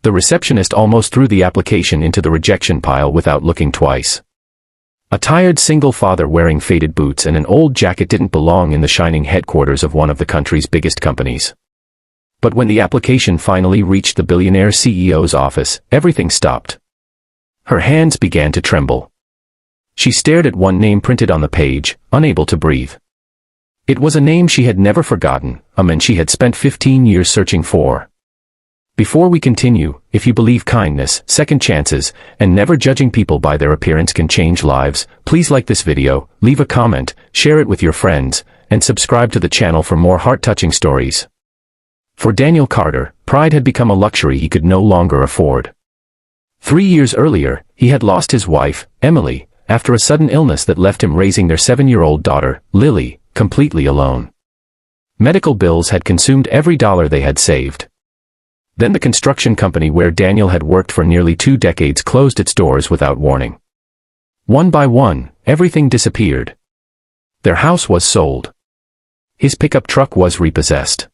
The receptionist almost threw the application into the rejection pile without looking twice. A tired single father wearing faded boots and an old jacket didn't belong in the shining headquarters of one of the country's biggest companies. But when the application finally reached the billionaire CEO's office, everything stopped. Her hands began to tremble. She stared at one name printed on the page, unable to breathe. It was a name she had never forgotten, a man she had spent 15 years searching for. Before we continue, if you believe kindness, second chances, and never judging people by their appearance can change lives, please like this video, leave a comment, share it with your friends, and subscribe to the channel for more heart-touching stories. For Daniel Carter, pride had become a luxury he could no longer afford. 3 years earlier, he had lost his wife, Emily, after a sudden illness that left him raising their 7-year-old daughter, Lily, completely alone. Medical bills had consumed every dollar they had saved. Then the construction company where Daniel had worked for nearly 2 decades closed its doors without warning. One by one, everything disappeared. Their house was sold. His pickup truck was repossessed.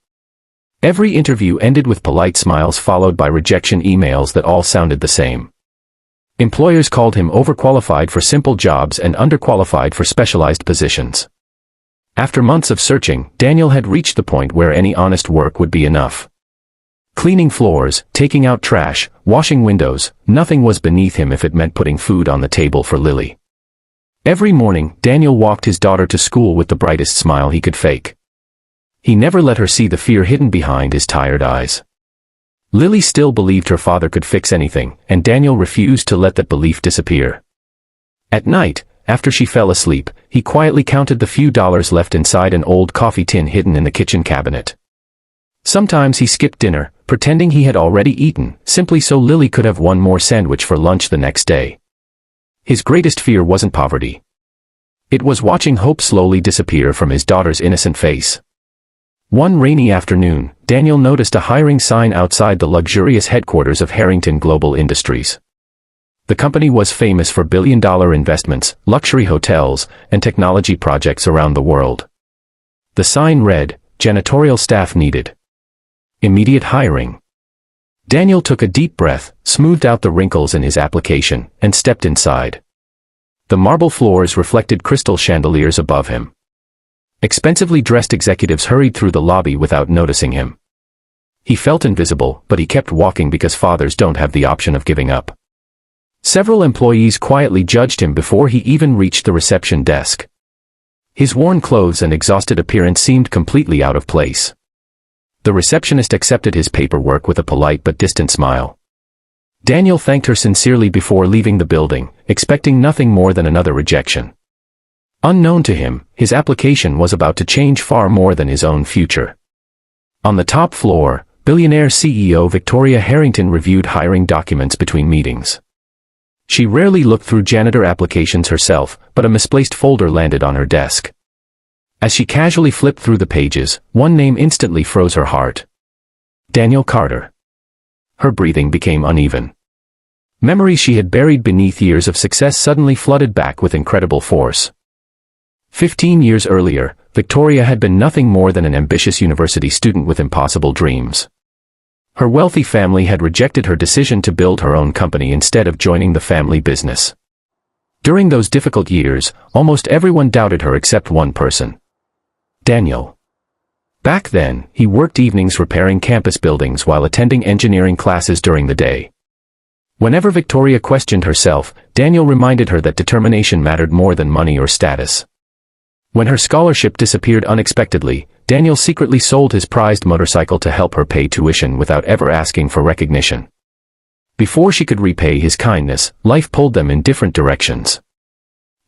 Every interview ended with polite smiles followed by rejection emails that all sounded the same. Employers called him overqualified for simple jobs and underqualified for specialized positions. After months of searching, Daniel had reached the point where any honest work would be enough. Cleaning floors, taking out trash, washing windows, nothing was beneath him if it meant putting food on the table for Lily. Every morning, Daniel walked his daughter to school with the brightest smile he could fake. He never let her see the fear hidden behind his tired eyes. Lily still believed her father could fix anything, and Daniel refused to let that belief disappear. At night, after she fell asleep, he quietly counted the few dollars left inside an old coffee tin hidden in the kitchen cabinet. Sometimes he skipped dinner, pretending he had already eaten, simply so Lily could have one more sandwich for lunch the next day. His greatest fear wasn't poverty. It was watching hope slowly disappear from his daughter's innocent face. One rainy afternoon, Daniel noticed a hiring sign outside the luxurious headquarters of Harrington Global Industries. The company was famous for billion-dollar investments, luxury hotels, and technology projects around the world. The sign read, "Janitorial staff needed. Immediate hiring." Daniel took a deep breath, smoothed out the wrinkles in his application, and stepped inside. The marble floors reflected crystal chandeliers above him. Expensively dressed executives hurried through the lobby without noticing him. He felt invisible, but he kept walking because fathers don't have the option of giving up. Several employees quietly judged him before he even reached the reception desk. His worn clothes and exhausted appearance seemed completely out of place. The receptionist accepted his paperwork with a polite but distant smile. Daniel thanked her sincerely before leaving the building, expecting nothing more than another rejection. Unknown to him, his application was about to change far more than his own future. On the top floor, billionaire CEO Victoria Harrington reviewed hiring documents between meetings. She rarely looked through janitor applications herself, but a misplaced folder landed on her desk. As she casually flipped through the pages, one name instantly froze her heart. Daniel Carter. Her breathing became uneven. Memories she had buried beneath years of success suddenly flooded back with incredible force. 15 years earlier, Victoria had been nothing more than an ambitious university student with impossible dreams. Her wealthy family had rejected her decision to build her own company instead of joining the family business. During those difficult years, almost everyone doubted her except one person. Daniel. Back then, he worked evenings repairing campus buildings while attending engineering classes during the day. Whenever Victoria questioned herself, Daniel reminded her that determination mattered more than money or status. When her scholarship disappeared unexpectedly, Daniel secretly sold his prized motorcycle to help her pay tuition without ever asking for recognition. Before she could repay his kindness, life pulled them in different directions.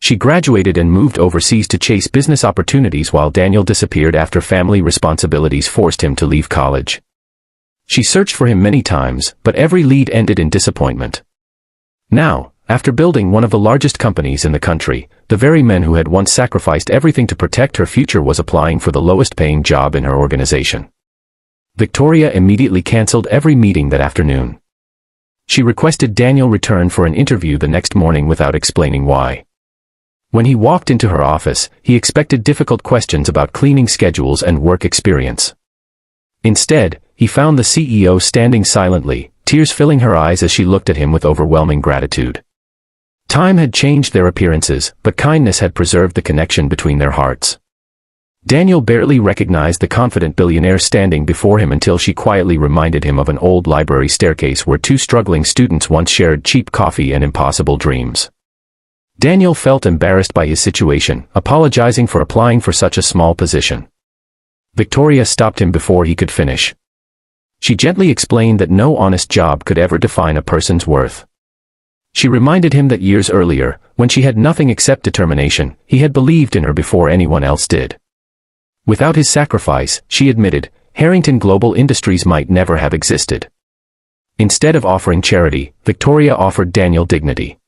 She graduated and moved overseas to chase business opportunities while Daniel disappeared after family responsibilities forced him to leave college. She searched for him many times, but every lead ended in disappointment. Now, after building one of the largest companies in the country, the very man who had once sacrificed everything to protect her future was applying for the lowest-paying job in her organization. Victoria immediately canceled every meeting that afternoon. She requested Daniel return for an interview the next morning without explaining why. When he walked into her office, he expected difficult questions about cleaning schedules and work experience. Instead, he found the CEO standing silently, tears filling her eyes as she looked at him with overwhelming gratitude. Time had changed their appearances, but kindness had preserved the connection between their hearts. Daniel barely recognized the confident billionaire standing before him until she quietly reminded him of an old library staircase where two struggling students once shared cheap coffee and impossible dreams. Daniel felt embarrassed by his situation, apologizing for applying for such a small position. Victoria stopped him before he could finish. She gently explained that no honest job could ever define a person's worth. She reminded him that years earlier, when she had nothing except determination, he had believed in her before anyone else did. Without his sacrifice, she admitted, Harrington Global Industries might never have existed. Instead of offering charity, Victoria offered Daniel dignity.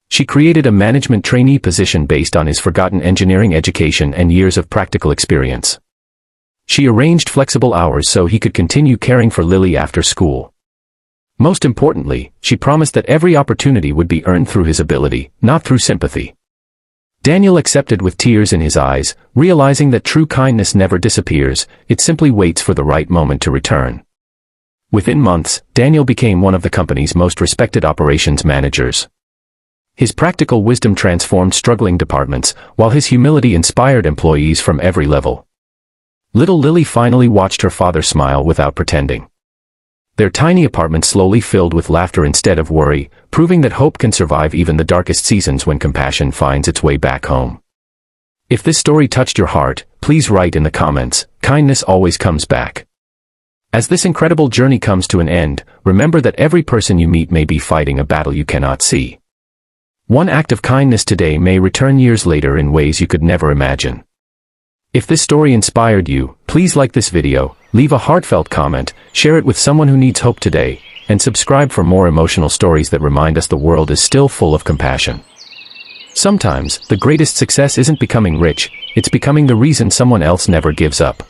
She created a management trainee position based on his forgotten engineering education and years of practical experience. She arranged flexible hours so he could continue caring for Lily after school. Most importantly, she promised that every opportunity would be earned through his ability, not through sympathy. Daniel accepted with tears in his eyes, realizing that true kindness never disappears, it simply waits for the right moment to return. Within months, Daniel became one of the company's most respected operations managers. His practical wisdom transformed struggling departments, while his humility inspired employees from every level. Little Lily finally watched her father smile without pretending. Their tiny apartment slowly filled with laughter instead of worry, proving that hope can survive even the darkest seasons when compassion finds its way back home. If this story touched your heart, please write in the comments, kindness always comes back. As this incredible journey comes to an end, remember that every person you meet may be fighting a battle you cannot see. One act of kindness today may return years later in ways you could never imagine. If this story inspired you, please like this video, leave a heartfelt comment, share it with someone who needs hope today, and subscribe for more emotional stories that remind us the world is still full of compassion. Sometimes, the greatest success isn't becoming rich, it's becoming the reason someone else never gives up.